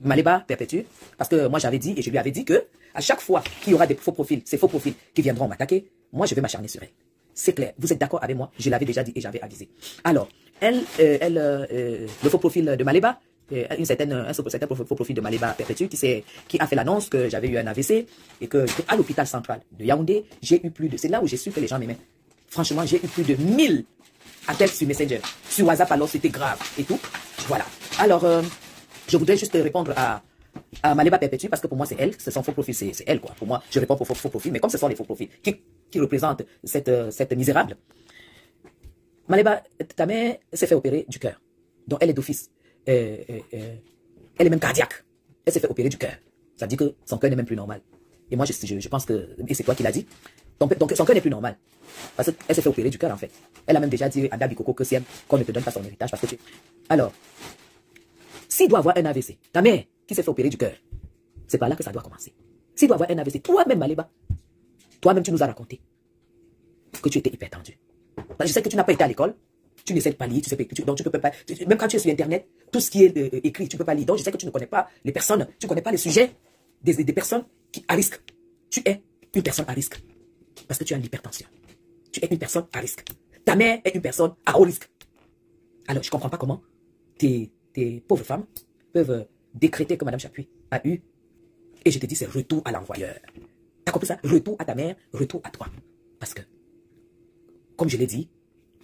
Maléba perpétue, parce que moi j'avais dit, et je lui avais dit que à chaque fois qu'il y aura des faux profils, ces faux profils qui viendront m'attaquer, moi je vais m'acharner sur elle. C'est clair, vous êtes d'accord avec moi? Je l'avais déjà dit et j'avais avisé. Alors, le faux profil de Maléba, un certain faux profil de Maléba perpétue qui a fait l'annonce que j'avais eu un AVC et que j'étais à l'hôpital central de Yaoundé, j'ai eu plus de... C'est là où j'ai su que les gens m'aimaient. Franchement, j'ai eu plus de 1000 appels sur Messenger. Sur WhatsApp, alors c'était grave et tout. Voilà. Alors, je voudrais juste répondre à Maléba perpétue parce que pour moi, c'est elle. C'est son faux profil, c'est elle, quoi. Pour moi, je réponds pour faux profil, mais comme ce sont les faux profils qui représentent cette misérable, Maléba, ta mère s'est fait opérer du cœur. Donc, elle est d'office. Elle est même cardiaque. Elle s'est fait opérer du cœur. Ça veut dire que son cœur n'est même plus normal. Et moi, je pense que... Et c'est toi qui l'as dit. Donc, son cœur n'est plus normal. Parce qu'elle s'est fait opérer du cœur, en fait. Elle a même déjà dit à Dabi Coco que c'est elle qu'on ne te donne pas son héritage parce que tu... Alors, s'il doit avoir un AVC, ta mère qui s'est fait opérer du cœur, c'est par là que ça doit commencer. S'il doit avoir un AVC, toi-même, Maléba, toi-même, tu nous as raconté que tu étais hyper tendu. Je sais que tu n'as pas été à l'école, tu ne sais pas lire, donc tu peux pas, même quand tu es sur Internet, tout ce qui est écrit, tu ne peux pas lire. Donc je sais que tu ne connais pas les personnes, tu ne connais pas les sujets des personnes à risque. Tu es une personne à risque parce que tu as l'hypertension. Tu es une personne à risque. Ta mère est une personne à haut risque. Alors je ne comprends pas comment tes pauvres femmes peuvent décréter que Madame Chapuis a eu, et je te dis c'est retour à l'envoyeur. T'as compris ça? Retour à ta mère, retour à toi. Parce que, comme je l'ai dit,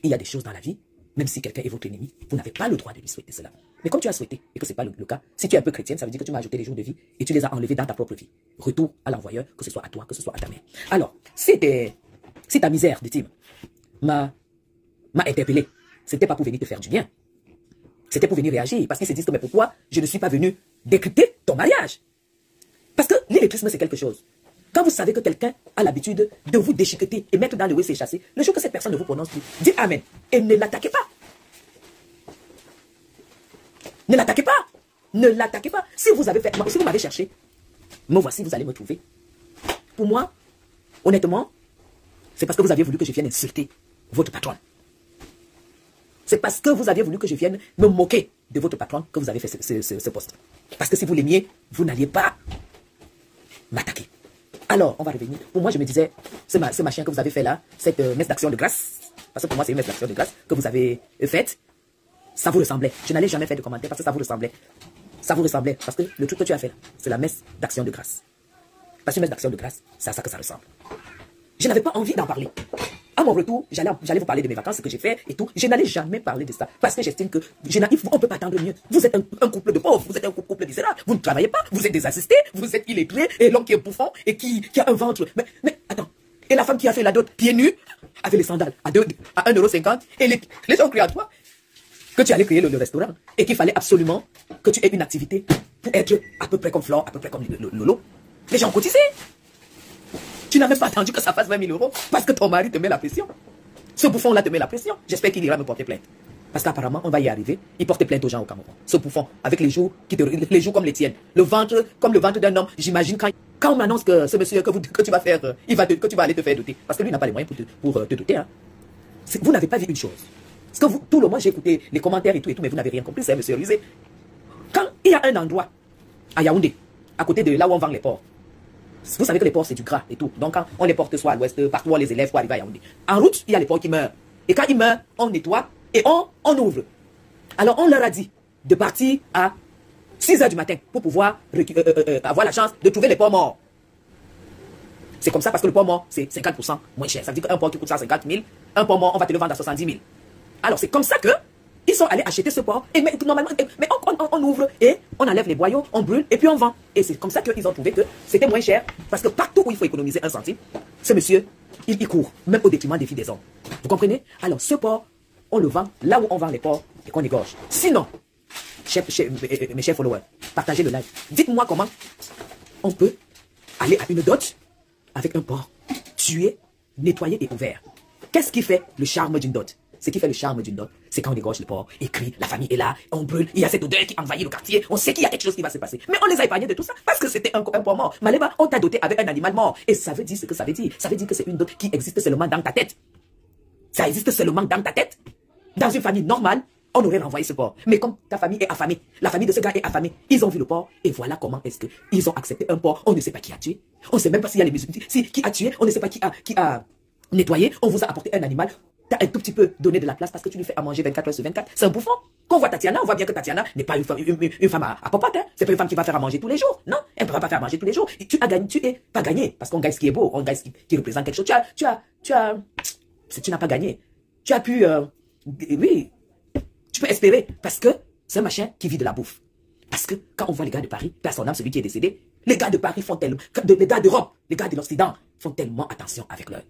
il y a des choses dans la vie, même si quelqu'un est votre ennemi, vous n'avez pas le droit de lui souhaiter cela. Mais comme tu as souhaité, et que ce n'est pas le cas, si tu es un peu chrétienne, ça veut dire que tu m'as ajouté des jours de vie, et tu les as enlevés dans ta propre vie. Retour à l'envoyeur, que ce soit à toi, que ce soit à ta mère. Alors, si ta misère de Tim m'a interpellé, c'était pas pour venir te faire du bien. C'était pour venir réagir, parce qu'ils se disent que mais pourquoi je ne suis pas venu décrypter ton mariage? Parce que l'illettrisme, c'est quelque chose. Quand vous savez que quelqu'un a l'habitude de vous déchiqueter et mettre dans le WC chassé, le jour que cette personne ne vous prononce plus, dites Amen et ne l'attaquez pas. Ne l'attaquez pas. Ne l'attaquez pas. Si vous m'avez cherché, me voici, vous allez me trouver. Pour moi, honnêtement, c'est parce que vous aviez voulu que je vienne insulter votre patronne. C'est parce que vous aviez voulu que je vienne me moquer de votre patronne que vous avez fait ce poste. Parce que si vous l'aimiez, vous n'alliez pas m'attaquer. Alors, on va revenir. Pour moi, je me disais, ce machin que vous avez fait là, cette messe d'action de grâce, parce que pour moi, c'est une messe d'action de grâce que vous avez faite, ça vous ressemblait. Je n'allais jamais faire de commentaires parce que ça vous ressemblait. Ça vous ressemblait. Parce que le truc que tu as fait là, c'est la messe d'action de grâce. Parce qu'une messe d'action de grâce, c'est à ça que ça ressemble. Je n'avais pas envie d'en parler. À mon retour, j'allais vous parler de mes vacances, ce que j'ai fait et tout. Je n'allais jamais parler de ça. Parce que j'estime que on ne peut pas attendre mieux. Vous êtes un couple de pauvres, vous êtes un couple misérable. Vous ne travaillez pas, vous êtes des assistés, vous êtes illettrés, et l'homme qui est bouffon et qui a un ventre. Mais attends. Et la femme qui a fait la dot pieds nus, avec les sandales à 1,50 €, et les gens crient à toi que tu allais créer le restaurant et qu'il fallait absolument que tu aies une activité pour être à peu près comme Flore, à peu près comme Lolo. Les gens cotisaient. Tu n'as même pas attendu que ça fasse 20 000 € parce que ton mari te met la pression. Ce bouffon-là te met la pression. J'espère qu'il ira me porter plainte. Parce qu'apparemment, on va y arriver. Il porte plainte aux gens au Cameroun. Ce bouffon, avec les joues comme les tiennes. Le ventre comme le ventre d'un homme. J'imagine quand on m'annonce que ce monsieur que tu vas faire, que tu vas aller te faire doter. Parce que lui n'a pas les moyens pour te doter. Hein. Vous n'avez pas vu une chose. Parce que tout le mois, j'ai écouté les commentaires et tout, mais vous n'avez rien compris. C'est monsieur Rizé. Quand il y a un endroit à Yaoundé, à côté de là où on vend les porcs, vous savez que les porcs, c'est du gras et tout. Donc, quand on les porte soit à l'ouest, partout où on les élève pour arriver à Yaoundé. En route, il y a les porcs qui meurent. Et quand ils meurent, on nettoie et on ouvre. Alors, on leur a dit de partir à 6 h du matin pour pouvoir avoir la chance de trouver les porcs morts. C'est comme ça parce que le porc mort, c'est 50% moins cher. Ça veut dire qu'un porc qui coûte 150 000, un porc mort, on va te le vendre à 70 000. Alors, c'est comme ça que ils sont allés acheter ce porc. Et normalement, on ouvre et on enlève les boyaux, on brûle et puis on vend. Et c'est comme ça qu'ils ont trouvé que c'était moins cher. Parce que partout où il faut économiser 1 centime, ce monsieur, il court, même au détriment des filles des hommes. Vous comprenez? Alors, ce porc, on le vend là où on vend les porcs et qu'on égorge. Sinon, mes chers followers, partagez le live. Dites-moi comment on peut aller à une dot avec un porc tué, nettoyé et ouvert. Qu'est-ce qui fait le charme d'une dot? Ce qui fait le charme d'une dot, c'est quand on égorge le porc, il crie, la famille est là, on brûle, il y a cette odeur qui envahit le quartier, on sait qu'il y a quelque chose qui va se passer. Mais on les a épargnés de tout ça parce que c'était un porc mort. Maléba, on t'a doté avec un animal mort. Et ça veut dire ce que ça veut dire. Ça veut dire que c'est une dot qui existe seulement dans ta tête. Ça existe seulement dans ta tête. Dans une famille normale, On aurait renvoyé ce porc. Mais comme ta famille est affamée, la famille de ce gars est affamée, ils ont vu le porc et voilà comment est-ce qu'ils ont accepté un porc. On ne sait pas qui a tué. On ne sait même pas s'il y a les musulmans. Qui a tué, on ne sait pas qui a nettoyé. On vous a apporté un animal. Tu as un tout petit peu donné de la place parce que tu lui fais à manger 24 heures sur 24. C'est un bouffon. Quand on voit Tatiana, on voit bien que Tatiana n'est pas une femme à popote. Hein. C'est pas une femme qui va faire à manger tous les jours. Non, elle ne pourra pas faire à manger tous les jours. Tu as gagné, tu es pas gagné parce qu'on gagne ce qui est beau, on gagne ce qui représente quelque chose. Tu n'as pas gagné. Tu as pu, oui, tu peux espérer parce que c'est un machin qui vit de la bouffe. Parce que quand on voit les gars de Paris, paix à son âme, celui qui est décédé, les gars de Paris font tellement, les gars d'Europe, les gars de l'Occident font tellement attention avec leur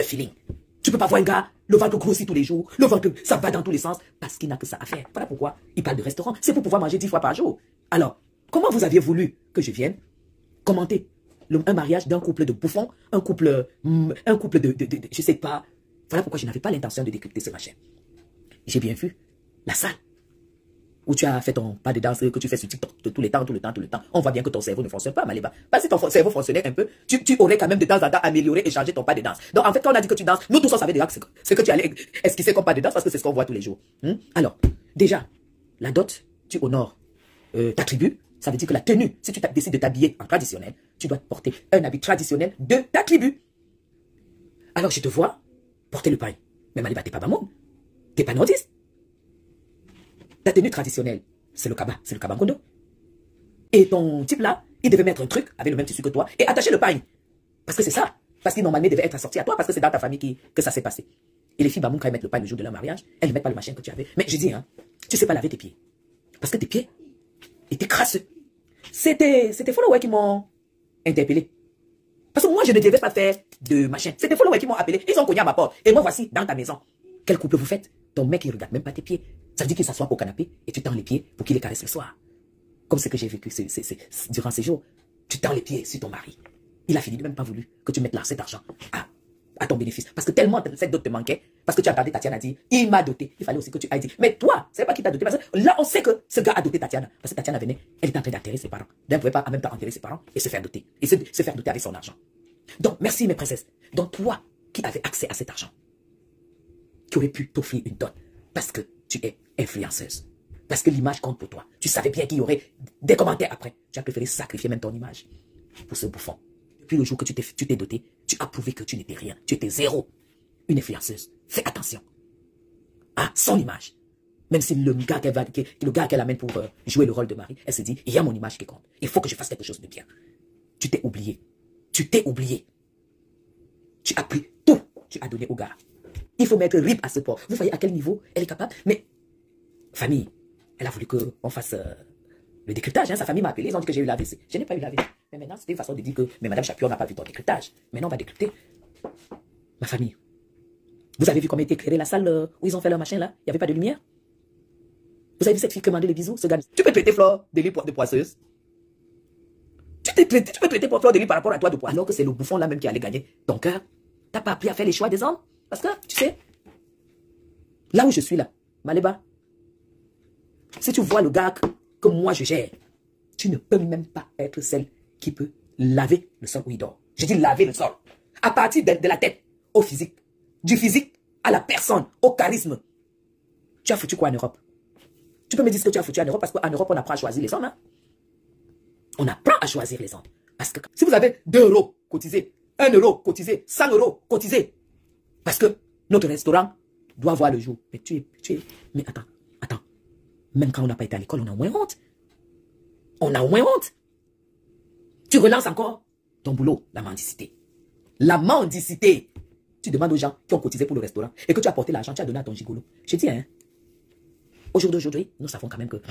feeling. Tu peux pas voir un gars, le ventre grossit tous les jours, le ventre, ça va dans tous les sens, parce qu'il n'a que ça à faire. Voilà pourquoi il parle de restaurant. C'est pour pouvoir manger 10 fois par jour. Alors, comment vous aviez voulu que je vienne commenter un mariage d'un couple de bouffons, un couple de, je sais pas. Voilà pourquoi je n'avais pas l'intention de décrypter ce machin. J'ai bien vu la salle où tu as fait ton pas de danse que tu fais sur TikTok de tout le temps. On voit bien que ton cerveau ne fonctionne pas, Maléba. Parce que ton cerveau fonctionnait un peu, tu aurais quand même de temps en temps amélioré et changé ton pas de danse. Donc en fait, quand on a dit que tu danses, nous tous on savait déjà que ce que tu allais esquisser comme pas de danse parce que c'est ce qu'on voit tous les jours. Alors, déjà, la dot, tu honores ta tribu. Ça veut dire que la tenue, si tu décides de t'habiller en traditionnel, tu dois porter un habit traditionnel de ta tribu. Alors je te vois porter le pain. Mais Maléba, t'es pas bamoun. T'es pas nordiste. Ta tenue traditionnelle, c'est le kabangondo. Et ton type là, il devait mettre un truc avec le même tissu que toi et attacher le pain. Parce que c'est ça. Parce qu'il normalement devait être assorti à toi parce que c'est dans ta famille que ça s'est passé. Et les filles bamoun, quand elles mettent le pain le jour de leur mariage, elles ne mettent pas le machin que tu avais. Mais je dis, hein, tu sais pas laver tes pieds. Parce que tes pieds étaient crasseux. C'était followers qui m'ont interpellé. Parce que moi, je ne devais pas faire de machin. C'est des followers qui m'ont appelé. Ils ont cogné à ma porte. Et moi, voici, dans ta maison. Quel couple vous faites? Ton mec, il regarde même pas tes pieds. Ça veut dire qu'il s'assoit au canapé et tu tends les pieds pour qu'il les caresse le soir. Comme ce que j'ai vécu durant ces jours. Tu tends les pieds sur ton mari. Il a fini de même pas voulu que tu mettes là cet argent à ton bénéfice. Parce que tellement cette dot te manquait. Parce que tu as entendu Tatiana dire, il m'a doté. Il fallait aussi que tu ailles dire, mais toi, c'est pas qui t'a doté. Parce que là, on sait que ce gars a doté Tatiana. Parce que Tatiana venait, elle était en train d'enterrer ses parents. Elle ne pouvait pas en même temps enterrer ses parents et se faire doter. Et se faire doter avec son argent. Donc, merci mes princesses. Donc, toi qui avais accès à cet argent, qui aurait pu t'offrir une dot, parce que tu es influenceuse, parce que l'image compte pour toi. Tu savais bien qu'il y aurait des commentaires après. Tu as préféré sacrifier même ton image pour ce bouffon. Depuis le jour que tu t'es doté, tu as prouvé que tu n'étais rien. Tu étais zéro. Une influenceuse. Fais attention à son image. Même si le gars qu'elle amène pour jouer le rôle de mari, elle se dit, il y a mon image qui compte. Il faut que je fasse quelque chose de bien. Tu t'es oublié. Tu t'es oublié. Tu as pris tout. Tu as donné au gars. Il faut mettre rip à ce porc. Vous voyez à quel niveau elle est capable. Mais, famille, elle a voulu qu'on fasse le décryptage. Hein. Sa famille m'a appelé, ils ont dit que j'ai eu l'AVC. Je n'ai pas eu l'AVC. Mais maintenant, c'était une façon de dire que, mais Madame Chapion n'a pas vu ton décryptage. Maintenant, on va décrypter. Ma famille. Vous avez vu comment était éclairée la salle où ils ont fait leur machin là? Il n'y avait pas de lumière? Vous avez vu cette fille qui demandait les bisous? Ce gars, tu peux traiter Flore de lit de poisseuse? Tu peux traiter Flore de lit par rapport à toi de poisseuse? Alors que c'est le bouffon là même qui allait gagner ton cœur. T'as pas appris à faire les choix des hommes? Parce que, tu sais, là où je suis là, Maléba, si tu vois le gars que moi je gère, tu ne peux même pas être celle qui peut laver le sol où il dort. Je dis laver le sol. À partir de la tête au physique, du physique à la personne, au charisme. Tu as foutu quoi en Europe? Tu peux me dire ce que tu as foutu en Europe parce qu'en Europe, on apprend à choisir les hommes. Hein? On apprend à choisir les hommes. Parce que si vous avez 2 € cotisés, 1 € cotisé, 100 € cotisés, parce que notre restaurant doit voir le jour. Mais mais attends. Même quand on n'a pas été à l'école, on a au moins honte. On a au moins honte. Tu relances encore ton boulot, la mendicité. La mendicité. Tu demandes aux gens qui ont cotisé pour le restaurant et que tu as porté l'argent, tu as donné à ton gigolo. Je dis, hein, au jour d'aujourd'hui, nous savons quand même que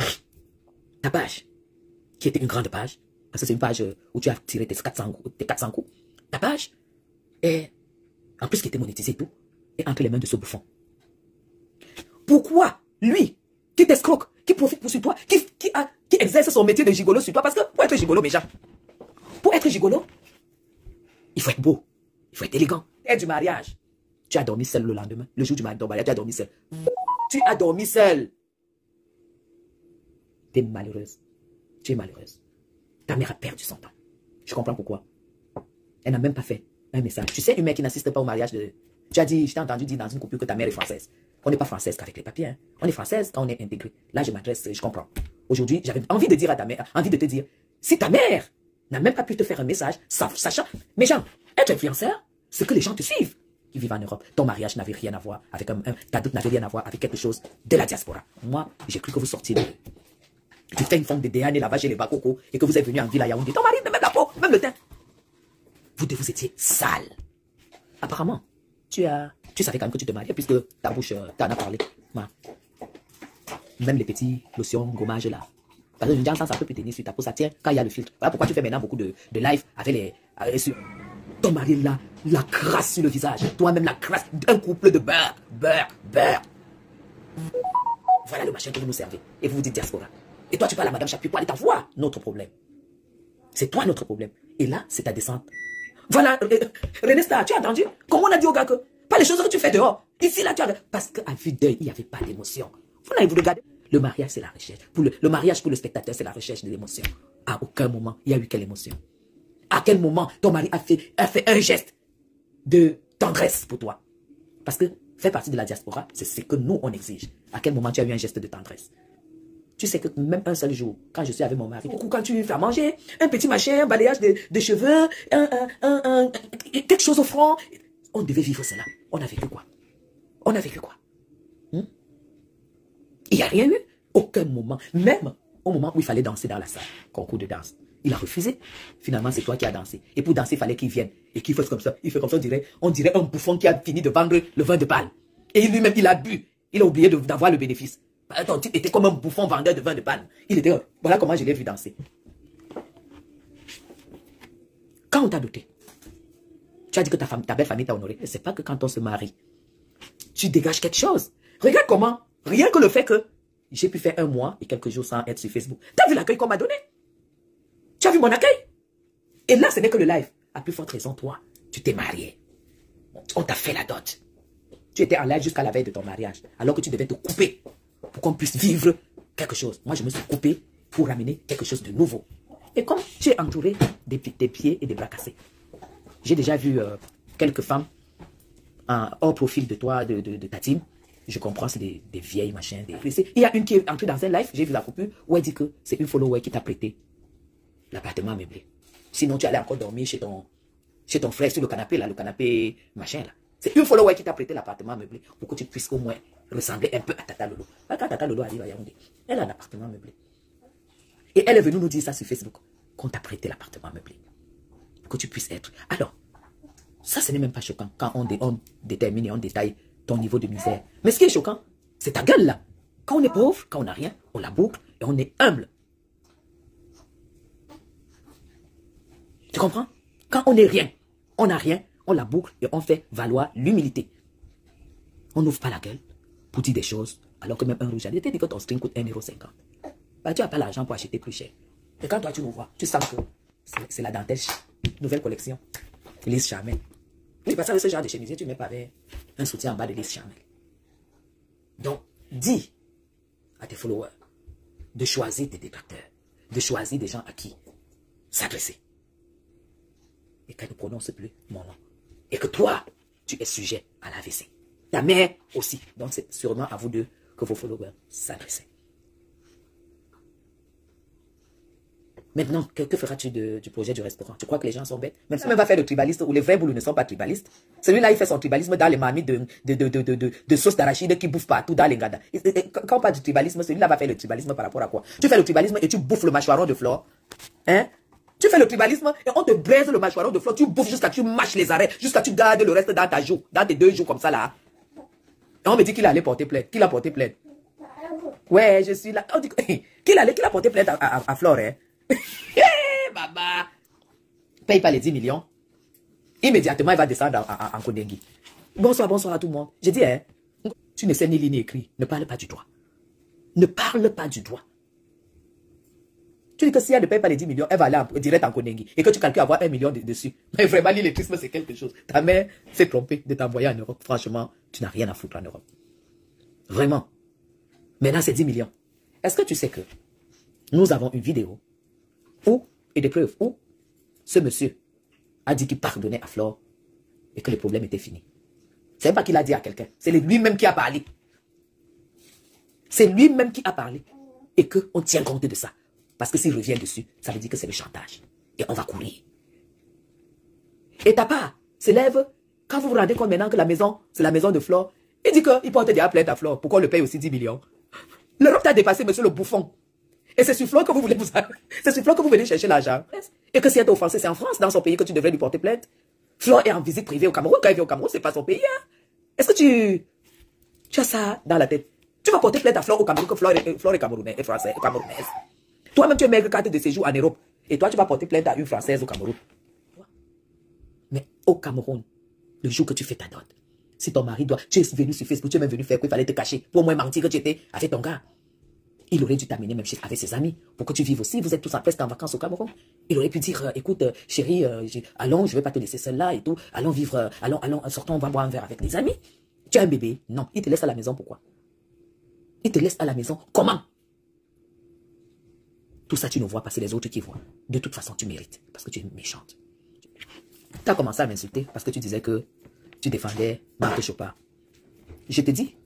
ta page, qui était une grande page, parce que c'est une page où tu as tiré tes 400 coups, ta page est, en plus qui était monétisée et tout, est entre les mains de ce bouffon. Pourquoi lui, qui t'escroque, qui profite sur toi, qui exerce son métier de gigolo sur toi, parce que pour être gigolo, mes gens, pour être gigolo, il faut être beau, il faut être élégant. Et du mariage, tu as dormi seul le lendemain, le jour du mariage, tu as dormi seul. Tu as dormi seul. Tu es malheureuse. Tu es malheureuse. Ta mère a perdu son temps. Je comprends pourquoi. Elle n'a même pas fait un message. Tu sais, une mère qui n'assiste pas au mariage de... Tu as dit, je t'ai entendu dire dans une coupure que ta mère est française. On n'est pas française qu'avec les papiers. Hein. On est française quand on est intégré. Là, je m'adresse, je comprends. Aujourd'hui, j'avais envie de dire à ta mère, envie de te dire, si ta mère n'a même pas pu te faire un message, sachant, mais genre, être influenceur, c'est que les gens te suivent qui vivent en Europe. Ton mariage n'avait rien à voir avec ta dot n'avait rien à voir avec quelque chose de la diaspora. Moi, j'ai cru que vous sortiez de... Tu fais une forme de DNA, lavage et les bacocos, et que vous êtes venu en ville à Yaoundé. Ton mari, même la peau, même le teint. Vous étiez sale. Apparemment, tu savais quand même que tu te mariais, puisque ta bouche t'en a parlé. Ouais. Même les petits lotions, gommages là. Parce que je dis, ça peut tenir sur ta peau, ça tient quand il y a le filtre. Voilà pourquoi tu fais maintenant beaucoup de live avec les sur... Ton mari là, la crasse sur le visage. Toi-même la crasse d'un couple de beurre. Voilà le machin que vous nous servez. Et vous vous dites diaspora. Et toi tu parles à Madame Chapuis pour aller t'envoyer. Notre problème. C'est toi notre problème. Et là, c'est ta descente. Voilà, René Star, tu as entendu? Comment on a dit au gars que pas les choses que tu fais dehors. Ici, là, tu as... Parce qu'à vue d'œil, il n'y avait pas d'émotion. Vous n'avez voulu regarder. Le mariage, c'est la recherche. Le mariage pour le spectateur, c'est la recherche de l'émotion. À aucun moment, il y a eu quelle émotion? À quel moment ton mari a fait un geste de tendresse pour toi? Parce que faire partie de la diaspora, c'est ce que nous, on exige. À quel moment tu as eu un geste de tendresse? Tu sais que même un seul jour, quand je suis avec mon mari, quand tu lui fais à manger, un petit machin, un balayage de cheveux, quelque chose au front, on devait vivre cela. On a vécu quoi? On a vécu quoi? Il n'y a rien eu. Aucun moment. Même au moment où il fallait danser dans la salle, concours de danse. Il a refusé. Finalement, c'est toi qui as dansé. Et pour danser, il fallait qu'il vienne. Et qu'il fasse comme ça. Il fait comme ça, on dirait un bouffon qui a fini de vendre le vin de Pâle. Et lui-même, il a bu. Il a oublié d'avoir le bénéfice. Ton type était comme un bouffon vendeur de vin de Pâle. Il était... Voilà comment je l'ai vu danser. Quand on t'a doté, tu as dit que ta belle famille t'a honoré. C'est pas que quand on se marie, tu dégages quelque chose. Regarde comment, rien que le fait que j'ai pu faire un mois et quelques jours sans être sur Facebook. T'as vu l'accueil qu'on m'a donné? Tu as vu mon accueil? Et là, ce n'est que le live. À plus forte raison, toi, tu t'es marié. On t'a fait la dot. Tu étais en live jusqu'à la veille de ton mariage, alors que tu devais te couper pour qu'on puisse vivre quelque chose. Moi, je me suis coupé pour ramener quelque chose de nouveau. Et comme tu es entouré des pieds et des bras cassés, j'ai déjà vu quelques femmes hors profil de toi, de ta team. Je comprends, c'est des vieilles machins. Il y a une qui est entrée dans un live, j'ai vu la coupure, où elle dit que c'est une follower qui t'a prêté l'appartement meublé. Sinon, tu allais encore dormir chez ton frère sur le canapé, là, le canapé machin, là. C'est une follower qui t'a prêté l'appartement meublé pour que tu puisses au moins ressembler un peu à Tata Lolo. Quand Tata Lolo arrive à Yaoundé, elle a un appartement meublé. Et elle est venue nous dire ça sur Facebook, qu'on t'a prêté l'appartement meublé. Pour que tu puisses être. Alors, ça, ce n'est même pas choquant quand on détermine et on détaille ton niveau de misère. Mais ce qui est choquant, c'est ta gueule là. Quand on est pauvre, quand on n'a rien, on la boucle et on est humble. Tu comprends? Quand on n'est rien, on n'a rien, on la boucle et on fait valoir l'humilité. On n'ouvre pas la gueule pour dire des choses, alors que même un rouge à lèvres, dit que ton string coûte 1,50 €. Bah, tu n'as pas l'argent pour acheter plus cher. Et quand toi tu nous vois, tu sens que c'est la dentelle, nouvelle collection, Lise Charmel. Oui, parce que ce genre de chemisier, tu ne mets pas avec un soutien en bas de Lise Charmel. Donc, dis à tes followers de choisir tes détracteurs, de choisir des gens à qui s'adresser. Et qu'elle ne prononce plus mon nom. Et que toi, tu es sujet à l'AVC. Ta mère aussi. Donc, c'est sûrement à vous deux que vos followers s'adressaient. Maintenant, que feras-tu du projet du restaurant? Tu crois que les gens sont bêtes? Même si on va faire le tribaliste, où les vrais boulots ne sont pas tribalistes. Celui-là, il fait son tribalisme dans les marmites de sauce d'arachide qui bouffent partout dans les gada. Quand on parle du tribalisme, celui-là va faire le tribalisme par rapport à quoi? Tu fais le tribalisme et tu bouffes le mâchoiron de flore. Hein? Tu fais le tribalisme et on te braise le mâchoiron de flore. Tu bouffes jusqu'à tu mâches les arrêts, jusqu'à tu gardes le reste dans ta joue, dans tes 2 jours comme ça là. Et on me dit qu'il allait porter plainte. Qu'il a porté plainte? Ouais, je suis là. On dit qu'il a porté plainte à Flore, hein? Baba, paye pas les 10 millions. Immédiatement, il va descendre en Kondengi. Bonsoir à tout le monde. J'ai dit, hein, tu ne sais ni lire ni écrire. Ne parle pas du doigt. Ne parle pas du doigt. Tu dis que si elle ne paye pas les 10 millions, elle va aller direct en Kondengi. Et que tu calcules avoir 1 million dessus. Mais vraiment, l'illettrisme, c'est quelque chose. Ta mère s'est trompée de t'envoyer en Europe. Franchement, tu n'as rien à foutre en Europe. Vraiment. Maintenant, c'est 10 millions. Est-ce que tu sais que nous avons une vidéo et des preuves où ce monsieur a dit qu'il pardonnait à Flore et que le problème était fini. C'est pas qu'il a dit à quelqu'un, c'est lui-même qui a parlé. C'est lui-même qui a parlé. Et qu'on tient compte de ça. Parce que s'il revient dessus, ça veut dire que c'est le chantage. Et on va courir. Et Tapa s'élève, quand vous vous rendez compte maintenant que la maison, c'est la maison de Flore, il dit qu'il porte déjà plainte à Flore. Pourquoi on le paye aussi 10 millions? L'Europe t'a dépassé, monsieur le bouffon. Et c'est sur Flore que vous voulez c'est sur Flore que vous venez chercher l'argent. Et que si elle est offensée, c'est en France, dans son pays, que tu devrais lui porter plainte. Flore est en visite privée au Cameroun. Quand elle vient au Cameroun, c'est pas son pays. Hein? Est-ce que tu as ça dans la tête? Tu vas porter plainte à Flore au Cameroun, que Flore est camerounaise, est française, est camerounaise. Toi-même, tu es maigre carte de séjour en Europe. Et toi, tu vas porter plainte à une Française au Cameroun. Mais au Cameroun, le jour que tu fais ta dot, si ton mari doit... Tu es venu sur Facebook, tu es même venu faire quoi? Il fallait te cacher. Pour au moins mentir que tu étais avec ton gars. Il aurait dû t'amener même avec ses amis pour que tu vives aussi. Vous êtes tous presque en vacances au Cameroun. Il aurait pu dire, écoute, chérie, allons, je ne vais pas te laisser seule là et tout. Allons vivre, allons, sortons, on va boire un verre avec les amis. Tu as un bébé? Non. Il te laisse à la maison, pourquoi? Il te laisse à la maison. Comment? Tout ça, tu ne vois pas, c'est les autres qui voient. De toute façon, tu mérites parce que tu es méchante. Tu as commencé à m'insulter parce que tu disais que tu défendais Marthe Chopard. Je te dis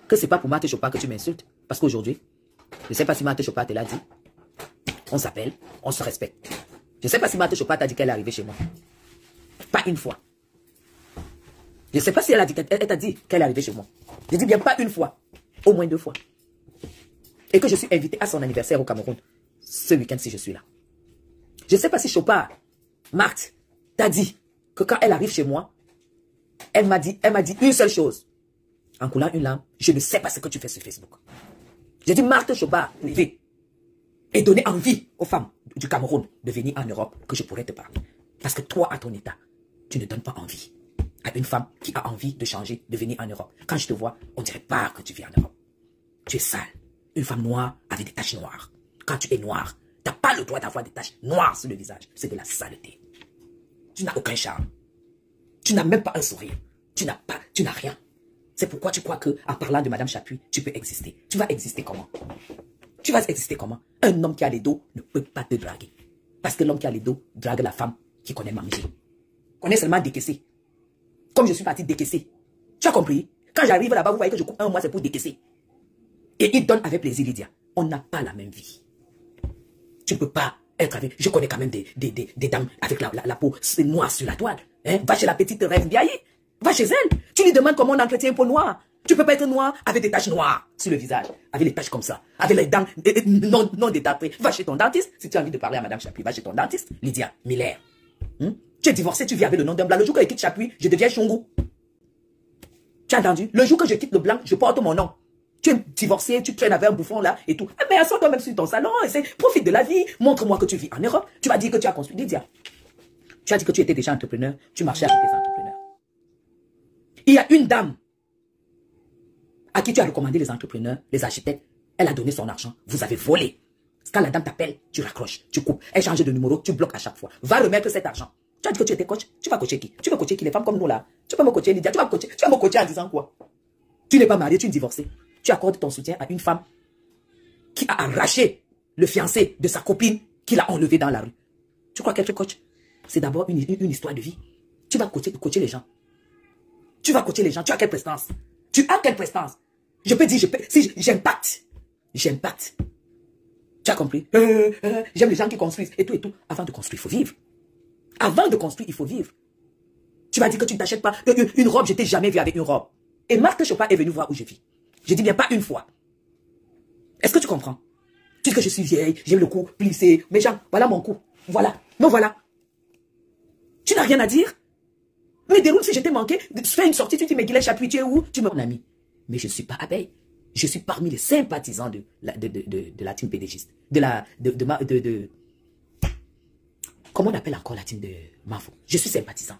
que ce n'est pas pour Marthe Chopard que tu m'insultes. Parce qu'aujourd'hui, je ne sais pas si Marthe Chopard te l'a dit. On s'appelle, on se respecte. Je ne sais pas si Marthe Chopard t'a dit qu'elle est arrivée chez moi. Pas une fois. Je ne sais pas si elle t'a dit qu'elle est arrivée chez moi. Je dis bien pas une fois. Au moins 2 fois. Et que je suis invité à son anniversaire au Cameroun. Ce week-end si je suis là. Je ne sais pas si Chopard, Marthe, t'a dit que quand elle arrive chez moi, elle m'a dit une seule chose. En coulant une larme, je ne sais pas ce que tu fais sur Facebook. J'ai dit, Marthe Chopard, lever et donner envie aux femmes du Cameroun de venir en Europe que je pourrais te parler. Parce que toi, à ton état, tu ne donnes pas envie à une femme qui a envie de changer, de venir en Europe. Quand je te vois, on ne dirait pas que tu viens en Europe. Tu es sale. Une femme noire avec des taches noires. Quand tu es noire, tu n'as pas le droit d'avoir des taches noires sur le visage. C'est de la saleté. Tu n'as aucun charme. Tu n'as même pas un sourire. Tu n'as rien. C'est pourquoi tu crois qu'en parlant de Madame Chapuis, tu peux exister. Tu vas exister comment? Tu vas exister comment? Un homme qui a les dos ne peut pas te draguer. Parce que l'homme qui a les dos drague la femme qui connaît manger. Connaît seulement décaisser. Comme je suis parti décaisser. Tu as compris? Quand j'arrive là-bas, vous voyez que je coupe un mois, c'est pour décaisser. Et il donne avec plaisir, Lydia. On n'a pas la même vie. Tu ne peux pas être avec... Je connais quand même des dames avec la peau noire sur la toile. Hein? Va chez la petite Rêve Biaye. Va chez elle. Tu lui demandes comment on entretient une peau noire. Tu ne peux pas être noir avec des taches noires sur le visage. Avec les taches comme ça. Avec les dents non détartrées. Va chez ton dentiste. Si tu as envie de parler à Madame Chapuis, va chez ton dentiste. Lydia Miller. Tu es divorcée, tu vis avec le nom d'un blanc. Le jour que je quitte Chapuis, je deviens Chongo. Tu as entendu? Le jour que je quitte le blanc, je porte mon nom. Tu es divorcé, tu traînes avec un bouffon là et tout. Mais assois-toi même sur ton salon, profite de la vie. Montre-moi que tu vis en Europe. Tu vas dire que tu as construit. Lydia, tu as dit que tu étais déjà entrepreneur. Tu marchais avec des entrepreneurs. Il y a une dame à qui tu as recommandé les entrepreneurs, les architectes. Elle a donné son argent. Vous avez volé. Quand la dame t'appelle, tu raccroches, tu coupes. Elle change de numéro, tu bloques à chaque fois. Va remettre cet argent. Tu as dit que tu étais coach. Tu vas coacher qui? Tu vas coacher qui? Les femmes comme nous là. Tu peux me coacher, Lydia. Tu vas me coacher en disant quoi? Tu n'es pas marié, tu es divorcé. Tu accordes ton soutien à une femme qui a arraché le fiancé de sa copine qui l'a enlevé dans la rue. Tu crois qu'elle te coach? C'est d'abord une histoire de vie. Tu vas coacher les gens. Tu vas coacher les gens. Tu as quelle prestance? Tu as quelle prestance? Je peux dire, si j'impacte. J'impacte. Tu as compris? J'aime les gens qui construisent et tout. Avant de construire, il faut vivre. Avant de construire, il faut vivre. Tu vas dire que tu ne t'achètes pas une robe. Je t'ai jamais vu avec une robe. Et Marthe Chopard est venue voir où je vis. Je dis bien pas une fois. Est-ce que tu comprends? Tu dis que je suis vieille, j'aime le cou plissé. Mais Jean, voilà mon cou. Voilà. Me voilà. Tu n'as rien à dire? Mais déroule si je t'ai manqué. Tu fais une sortie, tu dis, mais Guylaine Chapuis, tu es où? Tu me mon ami. Mais je ne suis pas abeille. Je suis parmi les sympathisants de la team pédégiste. Comment on appelle encore la team de Mafo? Je suis sympathisant.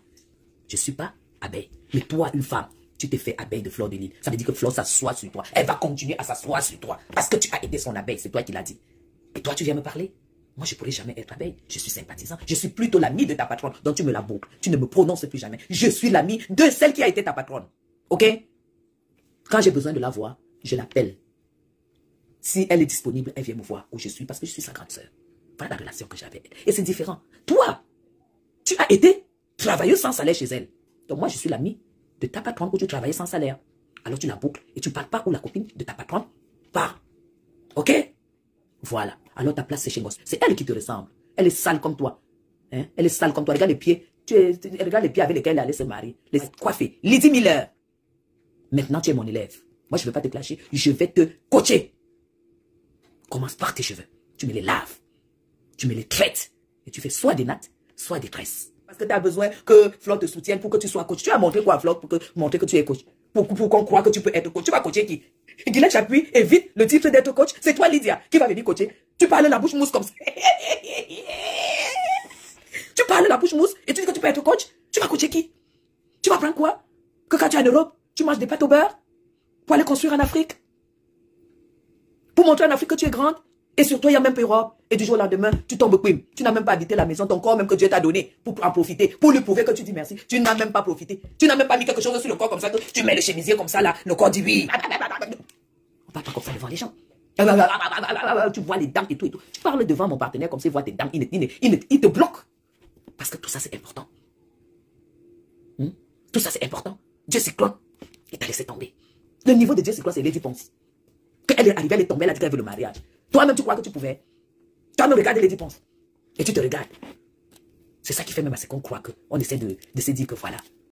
Je ne suis pas abeille. Mais toi, une femme, tu t'es fait abeille de Fleur de Lille. Ça veut dire que Fleur s'assoit sur toi. Elle va continuer à s'asseoir sur toi. Parce que tu as été son abeille. C'est toi qui l'as dit. Et toi, tu viens me parler? Moi, je ne pourrais jamais être abeille. Je suis sympathisant. Je suis plutôt l'ami de ta patronne. Donc, tu me la boucles. Tu ne me prononces plus jamais. Je suis l'ami de celle qui a été ta patronne. OK? Quand j'ai besoin de la voir, je l'appelle. Si elle est disponible, elle vient me voir où je suis parce que je suis sa grande sœur. Voilà la relation que j'avais. Et c'est différent. Toi, tu as été travailleuse sans salaire chez elle. Donc, moi, je suis l'ami de ta patronne où tu travaillais sans salaire. Alors, tu la boucles et tu ne parles pas où la copine de ta patronne Pas. Ok? Voilà. Alors ta place, c'est chez Gosse. C'est elle qui te ressemble. Elle est sale comme toi. Hein? Elle est sale comme toi. Regarde les pieds. Regarde les pieds avec lesquels elle allait se marier. Les coiffés. Lydie Miller. Maintenant, tu es mon élève. Moi, je ne vais pas te clasher. Je vais te coacher. Commence par tes cheveux. Tu me les laves. Tu me les traites. Et tu fais soit des nattes, soit des tresses. Parce que tu as besoin que Flo te soutienne pour que tu sois coach. Tu as montré quoi à Flo pour montrer que tu es coach? Pour qu'on croie que tu peux être coach. Tu vas coacher qui? Guylaine Chapuis évite le titre d'être coach. C'est toi, Lydia, qui va venir coacher. Tu parles la bouche mousse comme ça. Tu parles la bouche mousse et tu dis que tu peux être coach. Tu vas coacher qui? Tu vas prendre quoi? Que quand tu es en Europe, tu manges des pâtes au beurre pour aller construire en Afrique? Pour montrer en Afrique que tu es grande? Et surtout, il y a même pas Europe. Et du jour au lendemain, tu tombes queen. Tu n'as même pas habité la maison, ton corps même que Dieu t'a donné pour en profiter, pour lui prouver que tu dis merci. Tu n'as même pas profité. Tu n'as même pas mis quelque chose sur le corps comme ça, que tu mets le chemisier comme ça là, le corps dit oui. On parle pas comme ça devant les gens. Tu vois les dents et tout et tout. Tu parles devant mon partenaire comme ça, il voit tes dents, il te bloque. Parce que tout ça c'est important. Tout ça c'est important. Dieu Cyclone, il t'a laissé tomber. Le niveau de Dieu Cyclone, c'est Lady Ponce. Quand elle est arrivée, elle est tombée, elle a dit qu'elle veut le mariage. Toi-même, tu crois que tu pouvais. Toi-même, regarde Lady Ponce. Et tu te regardes. C'est ça qui fait même à ce qu'on croit qu'on essaie de se dire que voilà.